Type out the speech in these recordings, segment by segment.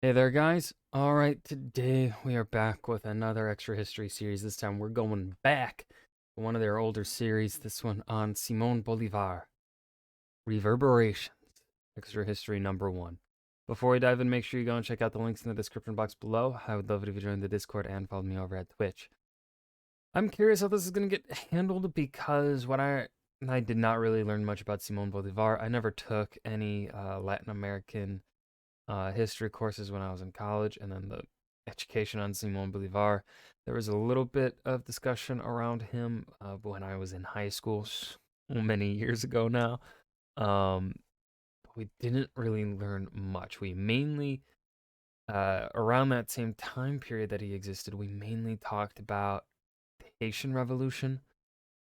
Hey there, guys. All right, today we are back with another extra history series. This time we're going back to one of their older series, this one on Simon Bolivar, Reverberations, extra history number one. Before we dive in, make sure you go and check out the links in the description box below. I would love it if you join the Discord and follow me over at Twitch. I'm curious how this is going to get handled because I did not really learn much about Simon Bolivar. I never took any Latin American history courses when I was in college, and then the education on Simon Bolivar. There was a little bit of discussion around him when I was in high school, so many years ago now. But we didn't really learn much. We mainly, around that same time period that he existed, we mainly talked about the Haitian Revolution,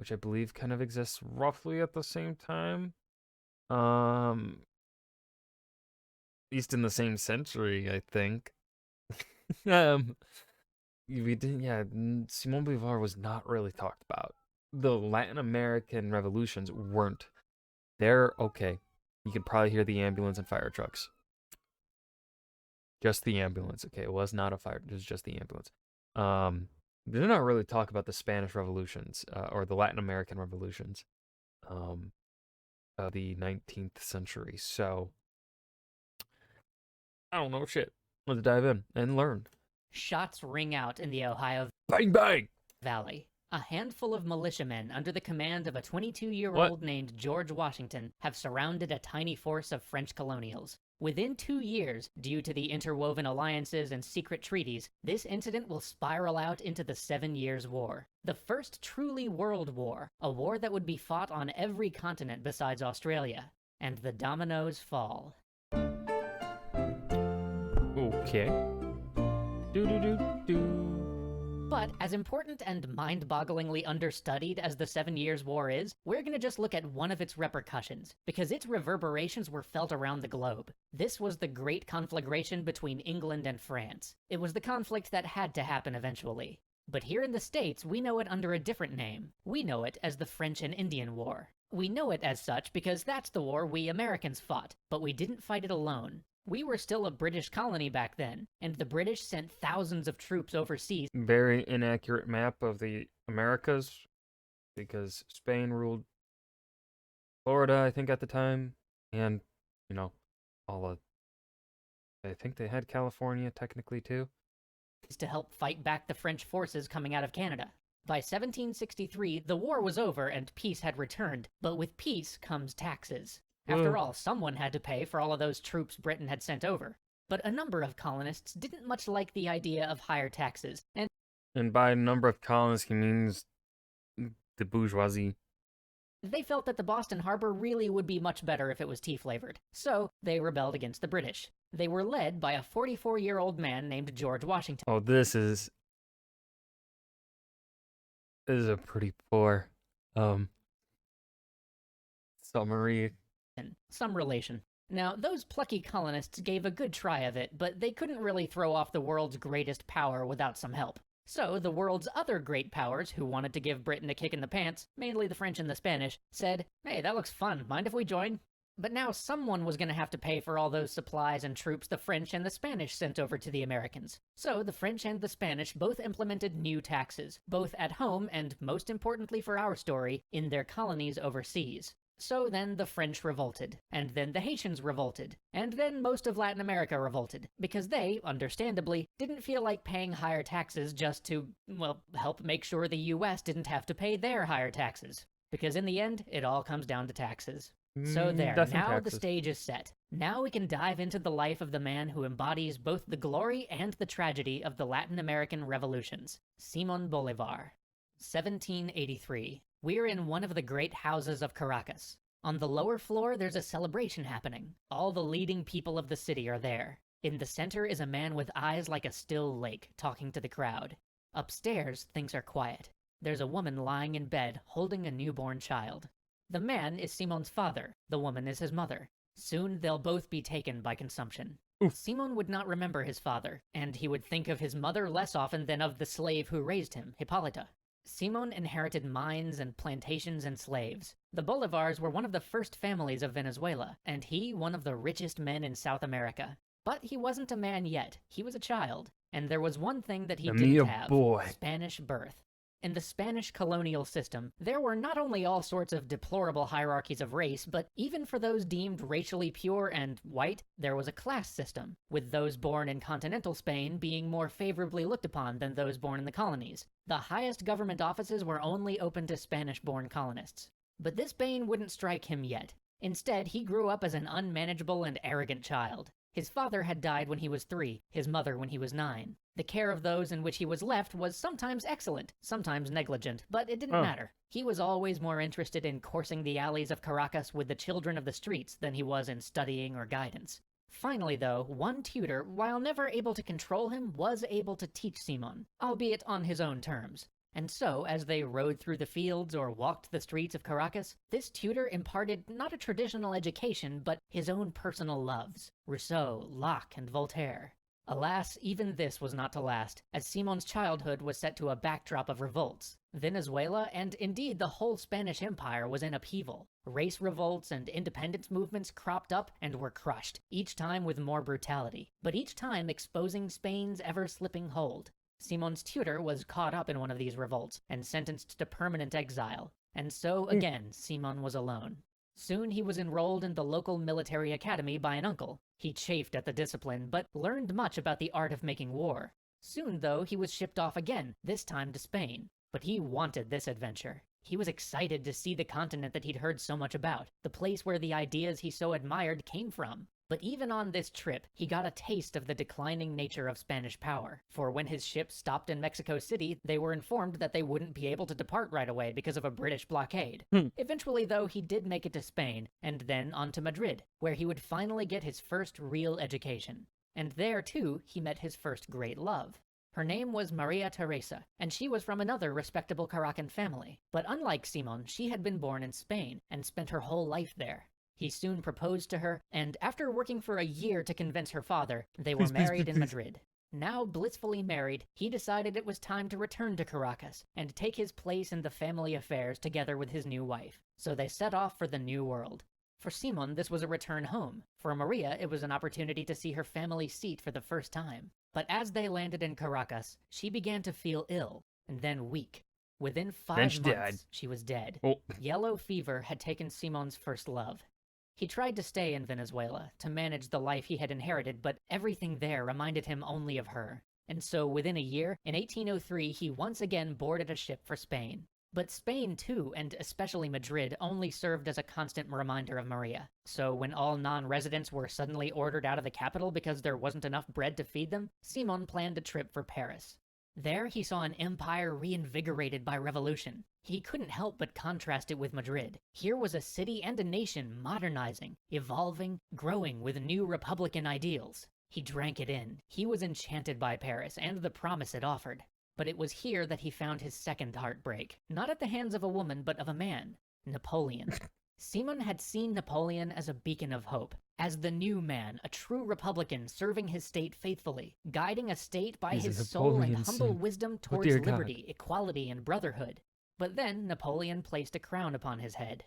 which I believe kind of exists roughly at the same time. Um, at least in the same century, I think. um, we didn't. Yeah, Simon Bolivar was not really talked about. The Latin American revolutions weren't. They're okay. You could probably hear the ambulance and fire trucks. Just the ambulance. Okay, it was not a fire. It was just the ambulance. They did not really talk about the Spanish revolutions or the Latin American revolutions um, of the 19th century. So I don't know shit. Let's dive in and learn. Shots ring out in the Ohio Bang bang. Valley. A handful of militiamen under the command of a 22-year What? old named George Washington have surrounded a tiny force of French colonials. Within 2 years, due to the interwoven alliances and secret treaties, this incident will spiral out into the 7 Years' War. The first truly world war, a war that would be fought on every continent besides Australia. And the dominoes fall. Okay. Do do do do. But as important and mind-bogglingly understudied as the 7 Years' War is, we're gonna just look at one of its repercussions, because its reverberations were felt around the globe. This was the Great Conflagration between England and France. It was the conflict that had to happen eventually. But here in the States, we know it under a different name. We know it as the French and Indian War. We know it as such because that's the war we Americans fought, but we didn't fight it alone. We were still a British colony back then, and the British sent thousands of troops overseas. Very inaccurate map of the Americas because Spain ruled Florida, I think, at the time, and you know, all of. I think they had California technically too. To help fight back the French forces coming out of Canada. By 1763, the war was over and peace had returned, but with peace comes taxes. After all, someone had to pay for all of those troops Britain had sent over. But a number of colonists didn't much like the idea of higher taxes, And by number of colonists, he means the bourgeoisie. they felt that the Boston Harbor really would be much better if it was tea-flavored. So they rebelled against the British. They were led by a 44-year-old man named George Washington. Oh, this is a pretty poor summary. Some relation. Now, those plucky colonists gave a good try of it, but they couldn't really throw off the world's greatest power without some help. So the world's other great powers, who wanted to give Britain a kick in the pants, mainly the French and the Spanish, said, "Hey, that looks fun, mind if we join?" But now someone was going to have to pay for all those supplies and troops the French and the Spanish sent over to the Americans. So the French and the Spanish both implemented new taxes, both at home and, most importantly for our story, in their colonies overseas. So then the French revolted, and then the Haitians revolted, and then most of Latin America revolted, because they, understandably, didn't feel like paying higher taxes just to, well, help make sure the US didn't have to pay their higher taxes. Because in the end, it all comes down to taxes. So there, Death and now the taxes. stage is set. Now we can dive into the life of the man who embodies both the glory and the tragedy of the Latin American revolutions, Simon Bolivar. 1783. We're in one of the great houses of Caracas. On the lower floor, there's a celebration happening. All the leading people of the city are there. In the center is a man with eyes like a still lake, talking to the crowd. Upstairs, things are quiet. There's a woman lying in bed, holding a newborn child. The man is Simon's father, the woman is his mother. Soon they'll both be taken by consumption. Oof. Simon would not remember his father, and he would think of his mother less often than of the slave who raised him, Hippolyta. Simon inherited mines and plantations and slaves. The Bolivars were one of the first families of Venezuela, and he one of the richest men in South America. But he wasn't a man yet. He was a child. And there was one thing that he Me didn't a have: boy. Spanish birth. In the Spanish colonial system, there were not only all sorts of deplorable hierarchies of race, but even for those deemed racially pure and white, there was a class system, with those born in continental Spain being more favorably looked upon than those born in the colonies. The highest government offices were only open to Spanish-born colonists. But this bane wouldn't strike him yet. Instead, he grew up as an unmanageable and arrogant child. His father had died when he was 3, his mother when he was 9. The care of those in which he was left was sometimes excellent, sometimes negligent, but it didn't matter. He was always more interested in coursing the alleys of Caracas with the children of the streets than he was in studying or guidance. Finally, though, one tutor, while never able to control him, was able to teach Simon, albeit on his own terms. And so, as they rode through the fields or walked the streets of Caracas, this tutor imparted not a traditional education, but his own personal loves: Rousseau, Locke, and Voltaire. Alas, even this was not to last, as Simon's childhood was set to a backdrop of revolts. Venezuela, and indeed the whole Spanish Empire, was in upheaval. Race revolts and independence movements cropped up and were crushed, each time with more brutality, but each time exposing Spain's ever-slipping hold. Simon's tutor was caught up in one of these revolts and sentenced to permanent exile, and so again Simon was alone. Soon he was enrolled in the local military academy by an uncle. He chafed at the discipline, but learned much about the art of making war. Soon, though, he was shipped off again, this time to Spain. But he wanted this adventure. He was excited to see the continent that he'd heard so much about, the place where the ideas he so admired came from. But even on this trip, he got a taste of the declining nature of Spanish power. For when his ship stopped in Mexico City, they were informed that they wouldn't be able to depart right away because of a British blockade. Eventually, though, he did make it to Spain, and then on to Madrid, where he would finally get his first real education. And there, too, he met his first great love. Her name was Maria Teresa, and she was from another respectable Caracan family. But unlike Simon, she had been born in Spain, and spent her whole life there. He soon proposed to her, and after working for a year to convince her father, they were married in Madrid. Now blissfully married, he decided it was time to return to Caracas, and take his place in the family affairs together with his new wife. So they set off for the new world. For Simon, this was a return home. For Maria, it was an opportunity to see her family seat for the first time. But as they landed in Caracas, she began to feel ill, and then weak. Within 5 months, died. She was dead. Oh. Yellow fever had taken Simon's first love. He tried to stay in Venezuela, to manage the life he had inherited, but everything there reminded him only of her. And so within a year, in 1803, he once again boarded a ship for Spain. But Spain, too, and especially Madrid, only served as a constant reminder of Maria. So when all non-residents were suddenly ordered out of the capital because there wasn't enough bread to feed them, Simon planned a trip for Paris. There he saw an empire reinvigorated by revolution. He couldn't help but contrast it with Madrid. Here was a city and a nation modernizing, evolving, growing with new republican ideals. He drank it in. He was enchanted by Paris and the promise it offered. But it was here that he found his second heartbreak, not at the hands of a woman, but of a man: Napoleon. Simon had seen Napoleon as a beacon of hope, as the new man, a true republican serving his state faithfully, guiding a state by his soul and humble wisdom towards liberty, equality, and brotherhood. But then Napoleon placed a crown upon his head.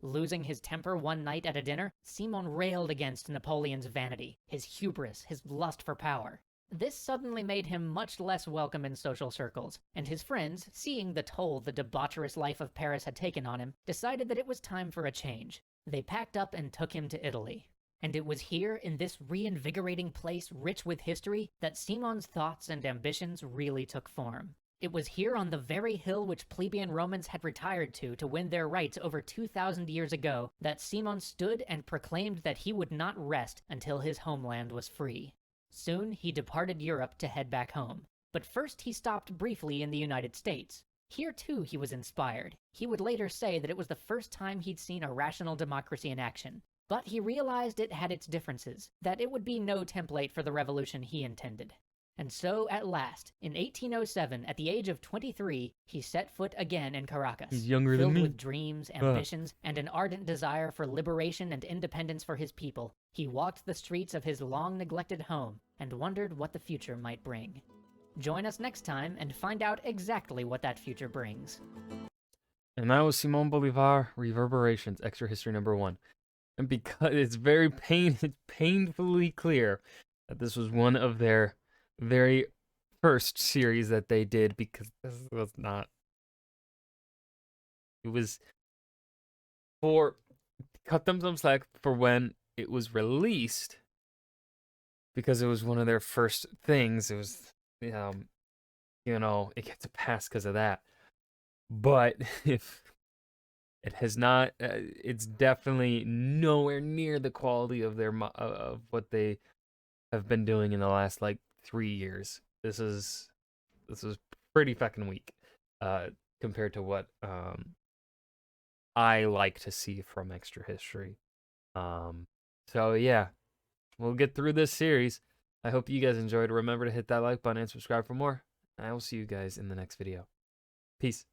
Losing his temper one night at a dinner, Simon railed against Napoleon's vanity, his hubris, his lust for power. This suddenly made him much less welcome in social circles, and his friends, seeing the toll the debaucherous life of Paris had taken on him, decided that it was time for a change. They packed up and took him to Italy. And it was here, in this reinvigorating place rich with history, that Simon's thoughts and ambitions really took form. It was here on the very hill which plebeian Romans had retired to win their rights over 2,000 years ago, that Simon stood and proclaimed that he would not rest until his homeland was free. Soon he departed Europe to head back home. But first he stopped briefly in the United States. Here too he was inspired. He would later say that it was the first time he'd seen a rational democracy in action. But he realized it had its differences, that it would be no template for the revolution he intended. And so, at last, in 1807, at the age of 23, he set foot again in Caracas. He's younger filled than me. with dreams, ambitions, and an ardent desire for liberation and independence for his people. He walked the streets of his long-neglected home and wondered what the future might bring. Join us next time and find out exactly what that future brings. And that was Simon Bolivar, Reverberations, Extra History number 1. And because it's very painfully clear This was one of their very first series that they did, because this was not. It was for cut them some slack for when it was released, because it was one of their first things. It was, it gets a pass because of that. But if it has not, it's definitely nowhere near the quality of of what they have been doing in the last like 3 years. This is pretty fucking weak, uh, compared to what I like to see from Extra History. Um, so yeah, we'll get through this series. I hope you guys enjoyed. Remember to hit that like button and subscribe for more. I will see you guys in the next video. Peace.